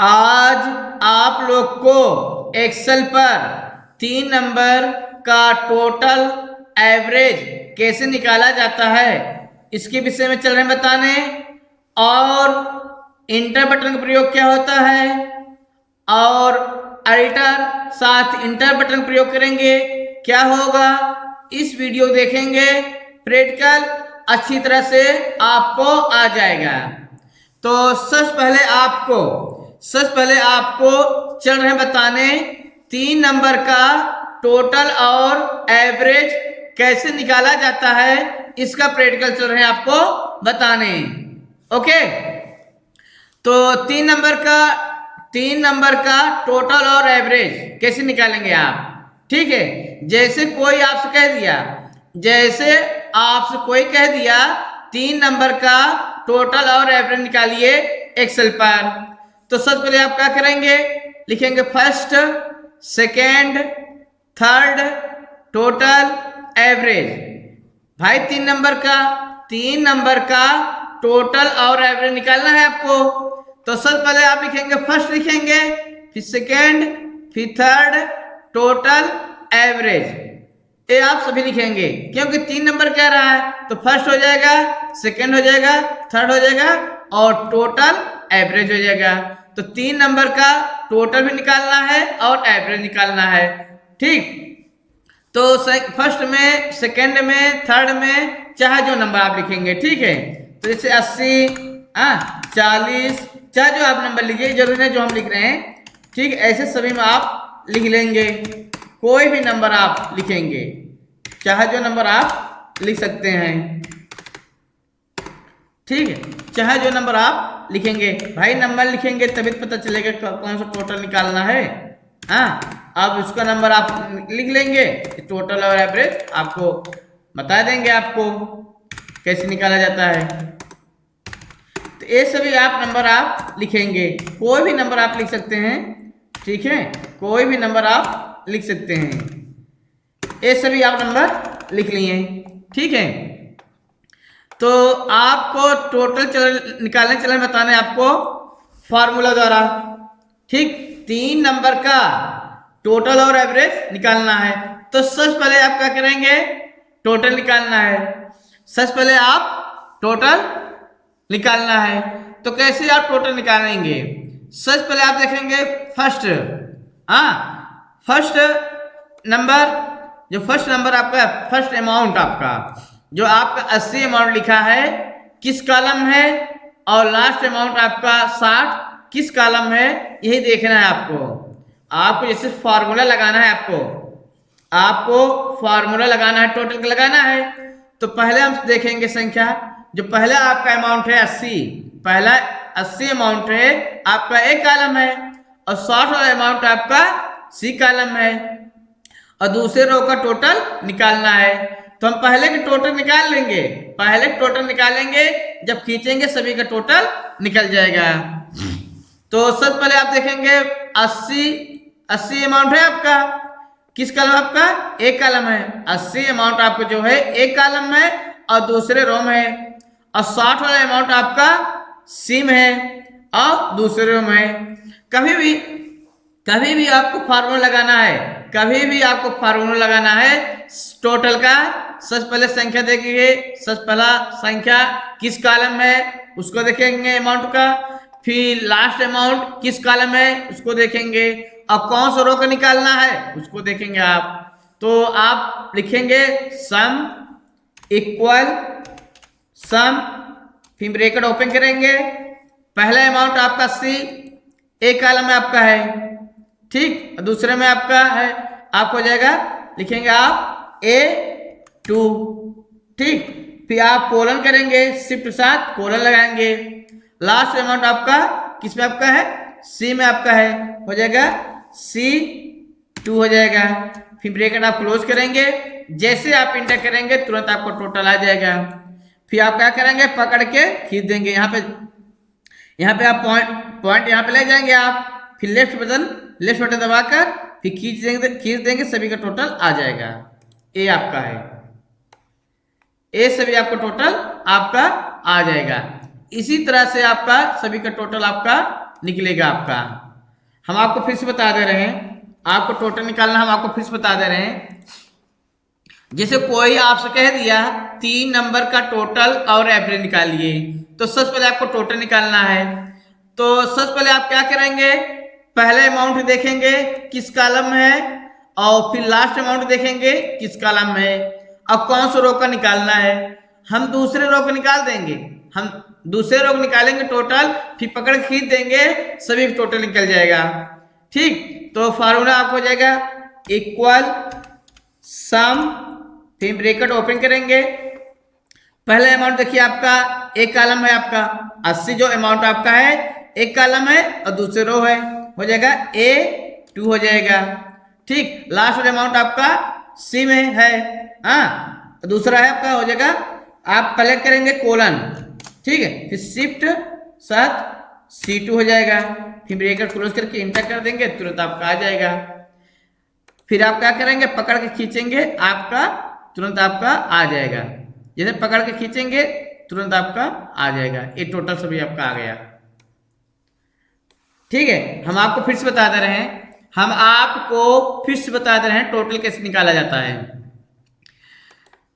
आज आप लोग को एक्सेल पर 3 नंबर का टोटल एवरेज कैसे निकाला जाता है इसके विषय में चल रहे हैं बताने। और इंटर बटन का प्रयोग क्या होता है और अल्टर साथ इंटर बटन प्रयोग करेंगे क्या होगा, इस वीडियो देखेंगे प्रैक्टिकल अच्छी तरह से आपको आ जाएगा। तो सबसे पहले आपको चल रहे हैं बताने 3 नंबर का टोटल और एवरेज कैसे निकाला जाता है, इसका प्रैक्टिकल चल रहे हैं आपको बताने। ओके, तो 3 नंबर का टोटल और एवरेज कैसे निकालेंगे आप। ठीक है, जैसे आपसे कोई कह दिया 3 नंबर का टोटल और एवरेज निकालिए एक्सेल पर, तो सबसे पहले आप क्या करेंगे, लिखेंगे first, second, third, total, average. भाई 3 नंबर का टोटल और एवरेज निकालना है आपको, तो सबसे पहले आप लिखेंगे फर्स्ट, लिखेंगे फिर सेकेंड, फिर थर्ड, टोटल, एवरेज। ये आप सभी लिखेंगे क्योंकि 3 नंबर कह रहा है, तो फर्स्ट हो जाएगा, सेकेंड हो जाएगा, थर्ड हो जाएगा और टोटल एवरेज हो जाएगा। तो 3 नंबर का टोटल भी निकालना है और एवरेज निकालना है। ठीक, तो फर्स्ट में, सेकेंड में, थर्ड में चाहे जो नंबर आप लिखेंगे। ठीक है, तो जैसे 80, 40, चाहे जो आप नंबर लिखिए, जरूरी नहीं जो हम लिख रहे हैं। ठीक, ऐसे सभी में आप लिख लेंगे, कोई भी नंबर आप लिखेंगे, चाहे जो नंबर आप लिख सकते हैं। ठीक है, चाहे जो नंबर आप लिखेंगे, भाई नंबर लिखेंगे तभी पता चलेगा कौन सा टोटल निकालना है। अब उसका नंबर आप लिख लेंगे, टोटल और एवरेज आपको बता देंगे आपको कैसे निकाला जाता है। तो ये सभी नंबर आप लिखेंगे, कोई भी नंबर आप लिख सकते हैं। ठीक है, कोई भी नंबर आप लिख सकते हैं, ये सभी आप नंबर लिख लिए। ठीक है, तो आपको टोटल निकालने चलन बताने आपको फार्मूला द्वारा। ठीक, 3 नंबर का टोटल और एवरेज निकालना है, तो सबसे पहले आप क्या करेंगे, टोटल निकालना है। सबसे पहले आप टोटल निकालना है, तो कैसे आप टोटल निकालेंगे, सबसे पहले आप देखेंगे फर्स्ट नंबर, जो फर्स्ट नंबर आपका फर्स्ट अमाउंट आपका जो आपका 80 अमाउंट लिखा है किस कॉलम है, और लास्ट अमाउंट आपका 60 किस कॉलम है, यही देखना है आपको जैसे फार्मूला लगाना है, आपको फार्मूला लगाना है, टोटल लगाना है। तो पहले हम देखेंगे संख्या, जो पहला आपका अमाउंट है 80, पहला 80 अमाउंट है आपका ए कॉलम है, और 60 वाला अमाउंट आपका सी कॉलम है, और दूसरे रो का टोटल निकालना है। तो हम पहले के टोटल निकालेंगे, जब खींचेंगे सभी का टोटल निकल जाएगा। तो सबसे पहले आप देखेंगे 80 अमाउंट है आपका, किस कॉलम आपका एक कॉलम है, 80 अमाउंट आपका जो है एक कॉलम में और दूसरे रो में है, और 60 वाला अमाउंट आपका सी में है और दूसरे रो में है। कभी भी आपको फार्मूला लगाना है, टोटल का। सबसे पहले संख्या देखेंगे, सबसे पहला संख्या किस कॉलम है उसको देखेंगे अमाउंट का, फिर लास्ट अमाउंट किस कॉलम है उसको देखेंगे, और कौन सा रो का निकालना है उसको देखेंगे आप। तो आप लिखेंगे सम इक्वल सम, फिर ब्रैकेट ओपन करेंगे, पहला अमाउंट आपका सी एक कॉलम में आपका है, ठीक, दूसरे में आपका है, आपको हो जाएगा, लिखेंगे आप A2। ठीक, फिर आप कोलन करेंगे, शिफ्ट के साथ कोलन लगाएंगे, लास्ट अमाउंट आपका किस में आपका है, सी में आपका है, हो जाएगा C2 हो जाएगा। फिर ब्रैकेट आप क्लोज करेंगे, जैसे आप इंटर करेंगे तुरंत आपको टोटल आ जाएगा। फिर आप क्या करेंगे, पकड़ के खींच देंगे, यहाँ पे आप पॉइंट यहाँ पे ले जाएंगे आप, फिर लेफ्ट बटन दबाकर फिर खींच देंगे, सभी का टोटल आ जाएगा। ये आपका है, ये सभी आपका टोटल आपका आ जाएगा। इसी तरह से आपका सभी का टोटल आपका निकलेगा आपका। हम आपको फिर से बता दे रहे हैं, आपको टोटल निकालना हम आपको फिर से बता दे रहे हैं। जैसे कोई आपसे कह दिया 3 नंबर का टोटल और एवरेज निकालिए, तो सबसे पहले आपको टोटल निकालना है। तो सबसे पहले आप क्या करेंगे, पहले अमाउंट देखेंगे किस कॉलम में है, और फिर लास्ट अमाउंट देखेंगे किस कॉलम में है, अब कौन सा रो का निकालना है। हम दूसरे रो को निकाल देंगे, हम दूसरे रो को निकालेंगे टोटल, फिर पकड़ के खींच देंगे, सभी टोटल निकल जाएगा। ठीक, तो फार्मूला आपको हो जाएगा इक्वल सम, फिर ब्रैकेट ओपन करेंगे। पहले अमाउंट देखिए आपका एक कॉलम है आपका 80, जो अमाउंट आपका है एक कॉलम है और दूसरे रो है, हो जाएगा A2 हो जाएगा। ठीक, लास्ट अमाउंट आपका C में है, हाँ दूसरा है आपका, हो जाएगा आप कलेक्ट करेंगे कोलन, ठीक है, फिर शिफ्ट साथ C2 हो जाएगा, फिर ब्रैकेट क्लोज करके इंटर कर देंगे, तुरंत आपका आ जाएगा। फिर आप क्या करेंगे, पकड़ के खींचेंगे, आपका तुरंत आपका आ जाएगा। जैसे पकड़ के खींचेंगे तुरंत आपका आ जाएगा, ये टोटल सभी आपका आ गया। ठीक है, हम आपको फिर से बता दे रहे हैं, हम आपको फिर से बता दे रहे हैं टोटल कैसे निकाला जाता है।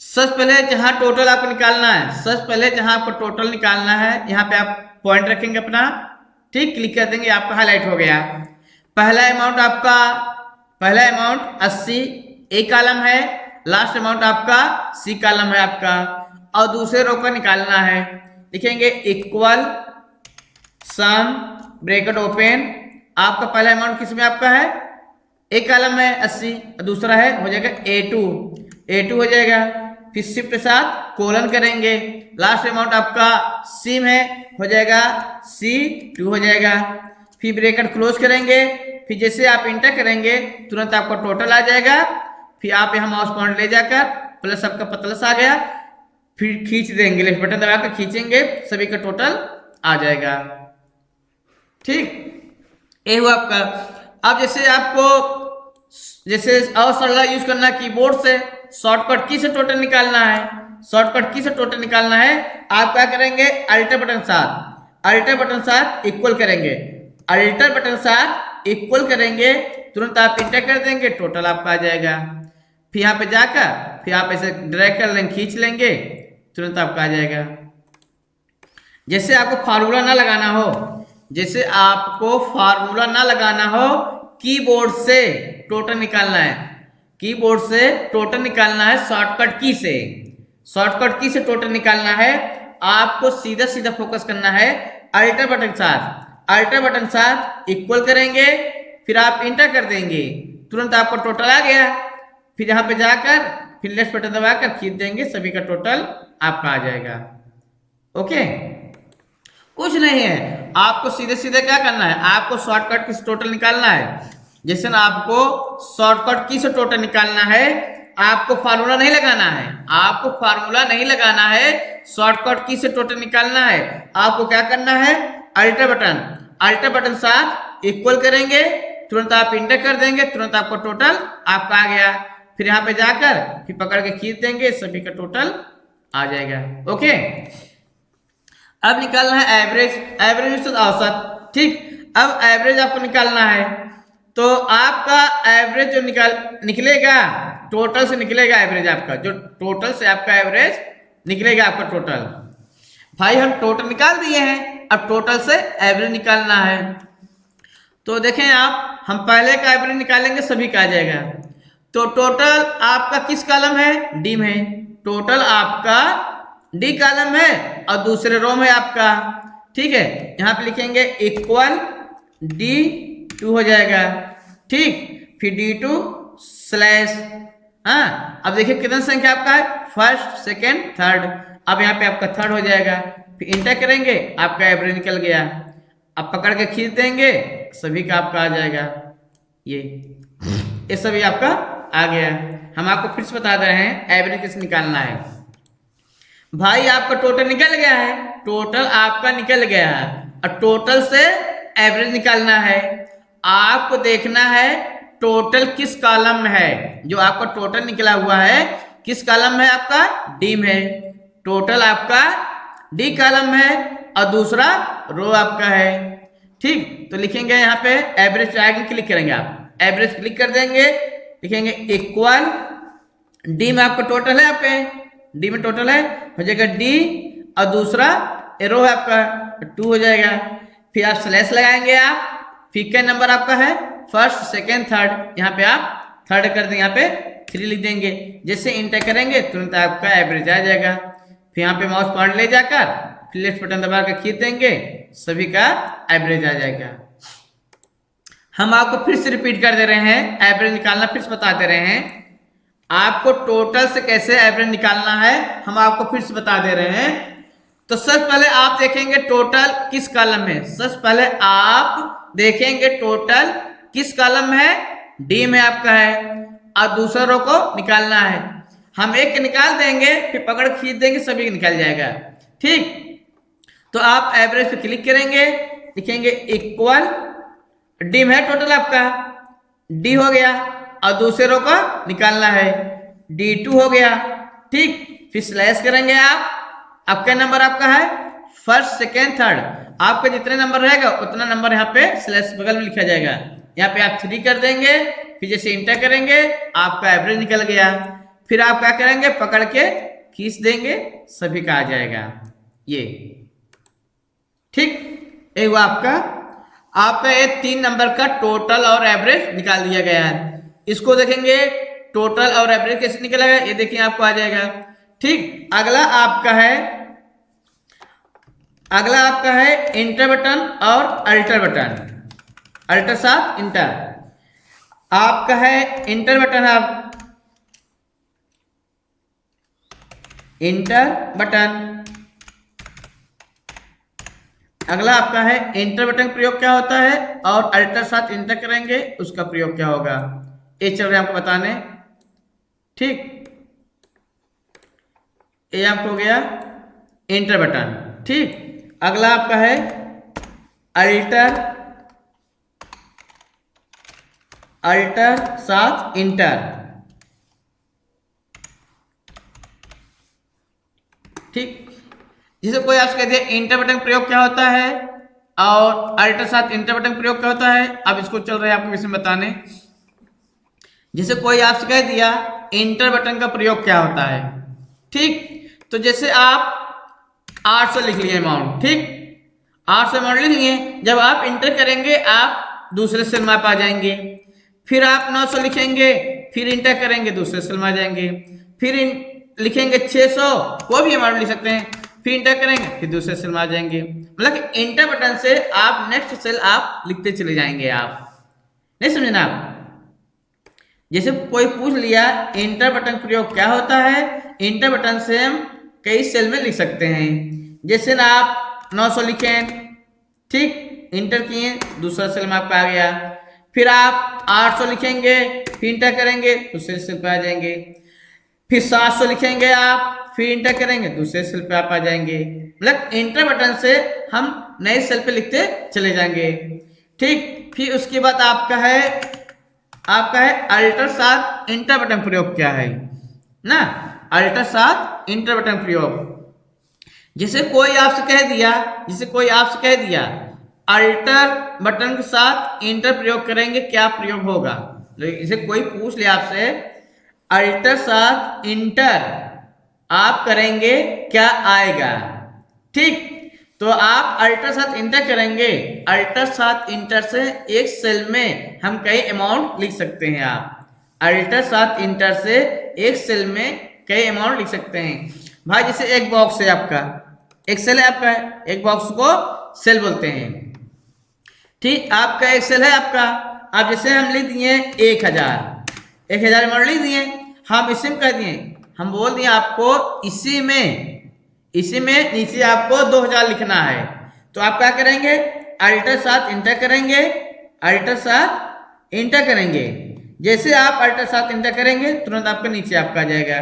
सबसे पहले जहां टोटल आपको निकालना है, सबसे पहले जहां आपको टोटल निकालना है, यहाँ पे आप पॉइंट रखेंगे अपना, ठीक, क्लिक कर देंगे, आपका हाईलाइट हो गया। पहला अमाउंट आपका, पहला अमाउंट 80 ए कॉलम है, लास्ट अमाउंट आपका सी कॉलम है आपका, और दूसरे रो का निकालना है। लिखेंगे इक्वल सम ब्रैकेट ओपन, आपका पहला अमाउंट किस में आपका है, एक कॉलम में 80, और दूसरा है हो जाएगा A2 हो जाएगा। फिर शिफ्ट के साथ कोलन करेंगे, लास्ट अमाउंट आपका सी में हो जाएगा C2 हो जाएगा। फिर ब्रैकेट क्लोज करेंगे, फिर जैसे आप इंटर करेंगे तुरंत आपका टोटल आ जाएगा। फिर आप यहाँ माउस पॉइंट ले जाकर प्लस आपका प्लस आ गया, फिर खींच देंगे, लेफ्ट बटन दबाकर खींचेंगे, सभी का टोटल आ जाएगा। ठीक, ये हुआ आपका। अब जैसे आपको जैसे और सरला यूज करना, कीबोर्ड से शॉर्टकट की से टोटल निकालना है, शॉर्टकट की से टोटल निकालना है, आप क्या करेंगे, अल्टर बटन साथ इक्वल करेंगे, अल्टर बटन साथ इक्वल करेंगे, तुरंत आप इंटर कर देंगे, टोटल आपका आ जाएगा। फिर यहाँ पे जाकर फिर आप ऐसे ड्रैग कर लेंगे, खींच लेंगे, तुरंत आपका आ जाएगा। जैसे आपको फार्मूला ना लगाना हो, जैसे आपको फार्मूला ना लगाना हो, कीबोर्ड से टोटल निकालना है, कीबोर्ड से टोटल निकालना है, शॉर्टकट की से, शॉर्टकट की से टोटल निकालना है। आपको सीधा सीधा फोकस करना है, अल्टर बटन साथ इक्वल करेंगे, फिर आप इंटर कर देंगे, तुरंत आपका टोटल आ गया। फिर यहाँ पे जाकर फिर लेफ्ट बटन दबाकर खींच देंगे, सभी का टोटल आपका आ जाएगा। ओके, कुछ नहीं है, आपको सीधे सीधे क्या करना है, आपको शॉर्टकट की से टोटल निकालना है। जैसे ना आपको शॉर्टकट की से टोटल निकालना है, आपको फार्मूला नहीं लगाना है, आपको फार्मूला नहीं लगाना है, शॉर्टकट की से टोटल निकालना है। आपको क्या करना है, अल्टर बटन साथ इक्वल करेंगे, तुरंत आप इंटर कर देंगे, तुरंत आपको टोटल आपका आ गया। फिर यहाँ पे जाकर फिर पकड़ के खींच देंगे, सभी का टोटल आ जाएगा। ओके, अब निकालना है एवरेज तो औसत। ठीक, अब एवरेज आपको निकालना है, तो आपका एवरेज जो निकलेगा टोटल से निकलेगा एवरेज आपका, जो टोटल से आपका एवरेज निकलेगा आपका टोटल। भाई हम टोटल निकाल दिए हैं, अब टोटल से एवरेज निकालना है। तो देखें आप, हम पहले का एवरेज निकालेंगे, सभी का आ जाएगा। तो टोटल आपका किस कॉलम है, डी में, टोटल आपका डी कॉलम है और दूसरे रो में आपका। ठीक है, यहाँ पे लिखेंगे इक्वल D2 हो जाएगा। ठीक, फिर D2 स्लैश, हाँ अब देखिए कितना संख्या आपका है, फर्स्ट सेकेंड थर्ड, अब यहाँ पे आपका थर्ड हो जाएगा। फिर इंटर करेंगे, आपका एवरेज निकल गया। अब पकड़ के खींच देंगे, सभी का आपका आ जाएगा। ये सभी आपका आ गया। हम आपको फिर से बता रहे हैं एवरेज कैसे निकालना है। भाई आपका टोटल निकल गया है, टोटल आपका निकल गया है, और टोटल से एवरेज निकालना है। आपको देखना है टोटल किस कॉलम में है, जो आपका टोटल निकला हुआ है किस कॉलम में, आपका डी में, टोटल आपका डी कॉलम में और दूसरा रो आपका है। ठीक, तो लिखेंगे यहाँ पे एवरेज आएगा, क्लिक करेंगे आप, एवरेज क्लिक कर देंगे, लिखेंगे इक्वल डी में आपका टोटल है, यहाँ पे डी में टोटल है, हो जाएगा डी और दूसरा एरो है आपका 2 हो जाएगा। फिर आप स्लैश लगाएंगे आप, फिर क्या नंबर आपका है फर्स्ट सेकेंड थर्ड, यहाँ पे आप थर्ड कर देंगे, यहाँ पे 3 लिख देंगे। जैसे इंटर करेंगे तुरंत आपका एवरेज आ जाएगा। फिर यहाँ पे माउस पॉइंटर ले जाकर फिर लेफ्ट बटन दबा कर खींच देंगे, सभी का एवरेज आ जाएगा। हम आपको फिर से रिपीट कर दे रहे हैं, एवरेज निकालना फिर से बता दे रहे हैं। आपको टोटल से कैसे एवरेज निकालना है हम आपको फिर से बता दे रहे हैं। तो सबसे पहले आप देखेंगे टोटल किस कॉलम में, सबसे पहले आप देखेंगे टोटल किस कॉलम में है, डी में आपका है, और दूसरा रो को निकालना है। हम एक निकाल देंगे फिर पकड़ खींच देंगे, सभी निकल जाएगा। ठीक, तो आप एवरेज पे क्लिक करेंगे, लिखेंगे इक्वल डी में है टोटल आपका, डी हो गया, और दूसरे रो का निकालना है, D2 हो गया। ठीक, फिर स्लैश करेंगे आप, आपका नंबर आपका है फर्स्ट सेकेंड थर्ड, आपका जितने नंबर रहेगा उतना नंबर यहाँ पे स्लैश बगल में लिखा जाएगा। यहाँ पे आप 3 कर देंगे, फिर जैसे इंटर करेंगे आपका एवरेज निकल गया। फिर आप क्या करेंगे, पकड़ के खींच देंगे, सभी का आ जाएगा ये। ठीक, ये हुआ आपका ये 3 नंबर का टोटल और एवरेज निकाल दिया गया है। इसको देखेंगे टोटल और एवरेज कैसे निकलेगा, ये देखिए आपको आ जाएगा। ठीक, अगला आपका है इंटर बटन और अल्टर बटन, अल्टर साथ इंटर। आपका है इंटर बटन, आप इंटर बटन। अगला आपका है इंटर बटन का प्रयोग क्या होता है और अल्टर साथ इंटर करेंगे उसका प्रयोग क्या होगा, ये चल रहे हैं आपको बताने। ठीक, ये आपको हो गया इंटर बटन। ठीक, अगला आपका है अल्टर साथ इंटर। ठीक, जिसे कोई आपसे कहते हैं इंटर बटन प्रयोग क्या होता है और अल्टर साथ इंटर बटन प्रयोग क्या होता है, अब इसको चल रहे हैं आपको इसमें बताने। जैसे कोई आपसे कह दिया इंटर बटन का प्रयोग क्या होता है। ठीक, तो जैसे आप 800 लिख लिए अमाउंट, ठीक 800 अमाउंट लिख लिए, जब आप इंटर करेंगे आप दूसरे सेल में आ जाएंगे। फिर आप 900 लिखेंगे, फिर इंटर करेंगे दूसरे सेल में आ जाएंगे। फिर लिखेंगे 600, कोई भी अमाउंट लिख सकते हैं, फिर इंटर करेंगे फिर दूसरे सेल में आ जाएंगे। मतलब इंटर बटन से आप नेक्स्ट सेल आप लिखते चले जाएंगे। आप नहीं समझे ना आप। जैसे कोई पूछ लिया इंटर बटन प्रयोग क्या होता है, इंटर बटन से हम कई सेल में लिख सकते हैं। जैसे ना आप 900 लिखें, ठीक इंटर किए दूसरा सेल में आपका आ गया। फिर आप 800 लिखेंगे, फिर इंटर करेंगे दूसरे सेल पे आ जाएंगे। फिर 700 लिखेंगे आप, फिर इंटर करेंगे दूसरे सेल पे आप आ जाएंगे। मतलब इंटर बटन से हम नए सेल पे लिखते चले जाएंगे। ठीक, फिर उसके बाद आपका है अल्टर साथ इंटर बटन प्रयोग क्या है ना, अल्टर साथ इंटर बटन प्रयोग। जैसे कोई आपसे कह दिया अल्टर बटन के साथ इंटर प्रयोग करेंगे क्या प्रयोग होगा। जैसे कोई पूछ ले आपसे अल्टर साथ इंटर आप करेंगे क्या आएगा। ठीक, तो आप अल्टर साथ इंटर करेंगे, अल्टर साथ इंटर से एक सेल में हम कई अमाउंट लिख सकते हैं। आप अल्टर साथ इंटर से एक सेल में कई अमाउंट लिख सकते हैं। भाई जैसे एक बॉक्स है आपका, एक सेल है आपका, एक बॉक्स को सेल बोलते हैं। ठीक, आपका एक सेल है आपका, अब जैसे हम लिख दिए 1000 अमाउंट लिख दिए, हम इसी में कर दिए, हम बोल दिए आपको इसी में नीचे आपको 2000 लिखना है। तो आप क्या करेंगे, अल्टर साथ इंटर करेंगे, अल्टर साथ इंटर करेंगे। जैसे आप अल्टर साथ इंटर करेंगे तुरंत आपका नीचे आपका आ जाएगा।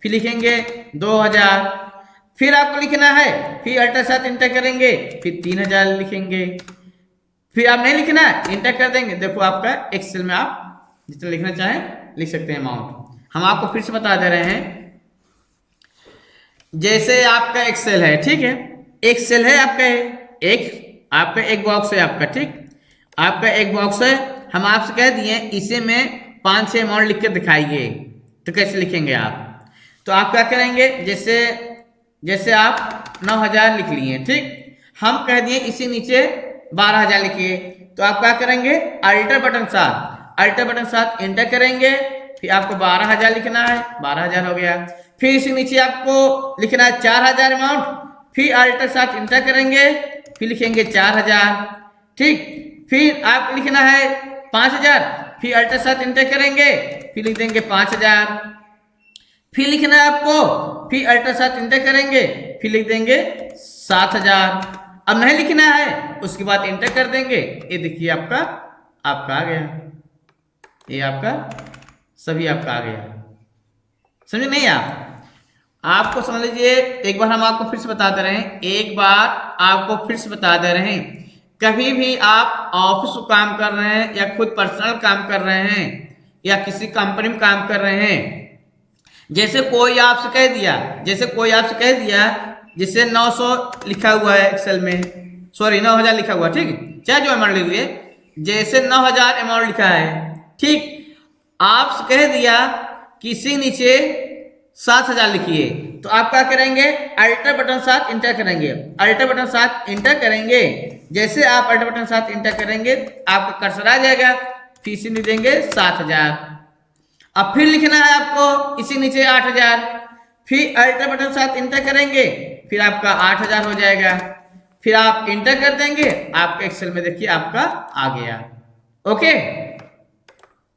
फिर लिखेंगे 2000, फिर आपको लिखना है, फिर अल्टर साथ इंटर करेंगे, फिर 3000 लिखेंगे। फिर आप नहीं लिखना है, इंटर कर देंगे, देखो आपका एक्सेल में आप जितना लिखना चाहें लिख सकते हैं अमाउंट। हम आपको फिर से बता दे रहे हैं। जैसे आपका एक्सेल है, ठीक है, एक्सेल है आपका, एक आपका एक बॉक्स है आपका, ठीक, आपका एक बॉक्स है, हम आपसे कह दिए इसे में 5-6 अमाउंट लिख के दिखाइए, तो कैसे लिखेंगे आप? तो आप क्या करेंगे, जैसे आप 9,000 लिख लिए, ठीक, हम कह दिए इसी नीचे 12,000 लिखिए, तो आप क्या करेंगे, अल्टर बटन साथ इंटर करेंगे, फिर आपको 12,000 लिखना है, 12,000 हो गया। फिर इसी नीचे आपको लिखना है 4,000 अमाउंट, फिर अल्टर साथ इंटर करेंगे, फिर लिखेंगे 4,000, ठीक, फिर आप लिखना है 5,000, फिर अल्टर साथ इंटर करेंगे, फिर लिख देंगे 5,000, फिर लिखना है आपको, फिर अल्टर साथ इंटर करेंगे, फिर लिख देंगे 7,000। अब नहीं लिखना है उसके बाद इंटर कर देंगे, ये देखिए आपका आ गया, ये आपका सभी आपका आ गया। समझे नहीं आप? आपको समझ लीजिए, एक बार हम आपको फिर से बता दे रहे हैं, एक बार आपको फिर से बता दे रहे हैं, कभी भी आप ऑफिस में काम कर रहे हैं या खुद पर्सनल काम कर रहे हैं या किसी कंपनी में काम कर रहे हैं, जैसे कोई आपसे कह दिया जिससे 900 लिखा हुआ है एक्सेल में, सॉरी 9,000 लिखा हुआ, ठीक, चाहे जो अमाउंट लीजिए, जैसे 9,000 अमाउंट लिखा है, ठीक, आपसे कह दिया किसी नीचे 7,000 लिखिए, तो आप क्या करेंगे, अल्टर बटन साथ इंटर करेंगे, जैसे आप अल्टर बटन साथ इंटर करेंगे आपका कर्सर आ जाएगा, फिर इसी नहीं देंगे 7,000। अब फिर लिखना है आपको इसी नीचे 8,000, फिर अल्टर बटन साथ इंटर करेंगे, फिर आपका 8,000 हो जाएगा, फिर आप इंटर कर देंगे, आपके एक्सेल में देखिए आपका आ गया। ओके।